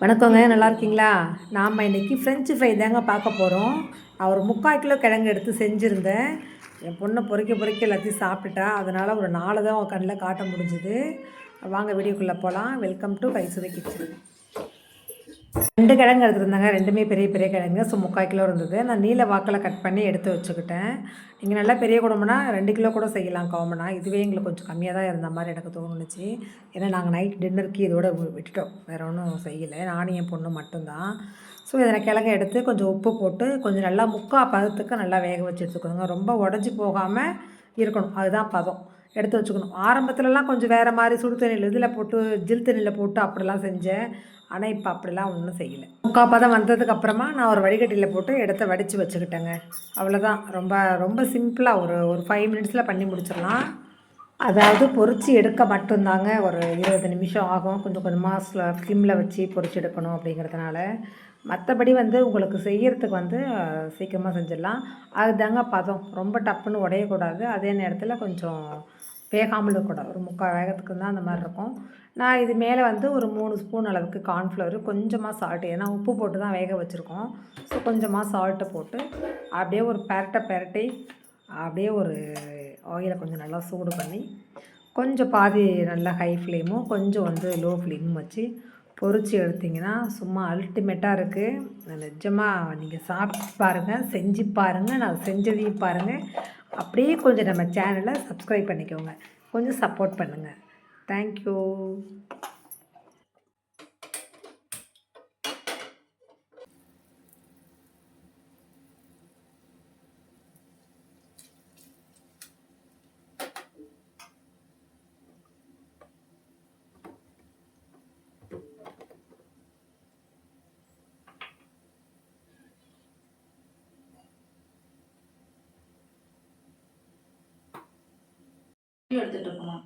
வணக்கங்க, நல்லா இருக்கீங்களா? நாம் இன்றைக்கி ஃப்ரெஞ்சு ஃப்ரை தாங்க பார்க்க போகிறோம். நான் ஒரு 3/4 கிலோ கிழங்கு எடுத்து செஞ்சுருந்தேன். என் பொண்ணு பொறிக்க பொறிக்க எல்லாத்தையும் சாப்பிட்டுட்டா. அதனால் ஒரு 4 தான் உன் கண்ணில் காட்ட முடிஞ்சுது. வாங்க வீடியோக்குள்ளே போகலாம். Welcome to கைசுவை kitchen. 2 கிழங்கு எடுத்துருந்தாங்க. 2மே பெரிய பெரிய கிழங்கு. 3/4 கிலோ இருந்தது. நான் நீல வாக்கில் கட் பண்ணி எடுத்து வச்சுக்கிட்டேன். நீங்கள் நல்லா பெரிய குடும்பம்னா 2 கிலோ கூட செய்யலாம் காமனாக. இதுவே எங்களுக்கு கொஞ்சம் கம்மியாக தான் இருந்த மாதிரி எனக்கு தோணுச்சு. ஏன்னா நாங்கள் நைட் டின்னருக்கு இதோட விட்டுட்டோம். வேறு ஒன்றும் செய்யலை. நானும் என் பொண்ணு மட்டும்தான். ஸோ இதில் கிழங்கு எடுத்து கொஞ்சம் உப்பு போட்டு கொஞ்சம் நல்லா 3/4 பதத்துக்கு நல்லா வேக வச்சு எடுத்துக்கணுங்க. ரொம்ப உடஞ்சி போகாமல் இருக்கணும். அதுதான் பதம். எடுத்து வச்சுக்கணும். ஆரம்பத்துலலாம் கொஞ்சம் வேறு மாதிரி சுடு தண்ணியில் இதில் போட்டு ஜில் தண்ணியில் போட்டு அப்படிலாம் செஞ்சேன். ஆனால் இப்போ அப்படிலாம் ஒன்றும் செய்யலை. 3/4 பதம் வந்ததுக்கப்புறமா நான் ஒரு வடிகட்டியில் போட்டு இடத்த வடித்து வச்சுக்கிட்டேங்க. அவ்வளோதான். ரொம்ப ரொம்ப சிம்பிளாக ஒரு ஒரு 5 மினிட்ஸில் பண்ணி முடிச்சிடலாம். அதாவது பொரித்து எடுக்க மட்டும்தாங்க ஒரு 20 நிமிஷம் ஆகும். கொஞ்சம் கொஞ்சமாக ஸ்லிம்மில் வச்சு பொரிச்சு எடுக்கணும் அப்படிங்கிறதுனால. மற்றபடி உங்களுக்கு செய்கிறதுக்கு சீக்கிரமாக செஞ்சிடலாம். அதுதாங்க பதம். ரொம்ப டப்புன்னு உடையக்கூடாது. அதே நேரத்தில் கொஞ்சம் வேகாமல் இருக்கக்கூடாது. ஒரு 3/4 வேகத்துக்கு தான் அந்த மாதிரி இருக்கும். நான் இது மேலே ஒரு 3 ஸ்பூன் அளவுக்கு கார்ன்ஃப்ளவர், கொஞ்சமாக சால்ட்டு, ஏன்னா உப்பு போட்டு தான் வேக வச்சுருக்கோம். ஸோ கொஞ்சமாக சால்ட்டை போட்டு அப்படியே ஒரு பெரட்டி அப்படியே ஒரு ஆயிலை கொஞ்சம் நல்லா சூடு பண்ணி கொஞ்சம் பாதி நல்லா ஹை ஃப்ளேமும் கொஞ்சம் லோ ஃப்ளேமும் வச்சு பொரித்து எடுத்திங்கன்னா சும்மா அல்டிமேட்டாக இருக்குது. நிஜமாக நீங்கள் சாப்பிட்டு பாருங்கள், செஞ்சு பாருங்கள், நான் செஞ்சதையும் பாருங்கள். அப்படியே கொஞ்சம் நம்ம சேனலை சப்ஸ்கிரைப் பண்ணிக்கோங்க. கொஞ்சம் சப்போர்ட் பண்ணுங்கள். தேங்க்யூ. எடுத்துகிட்டு இருக்கணும்.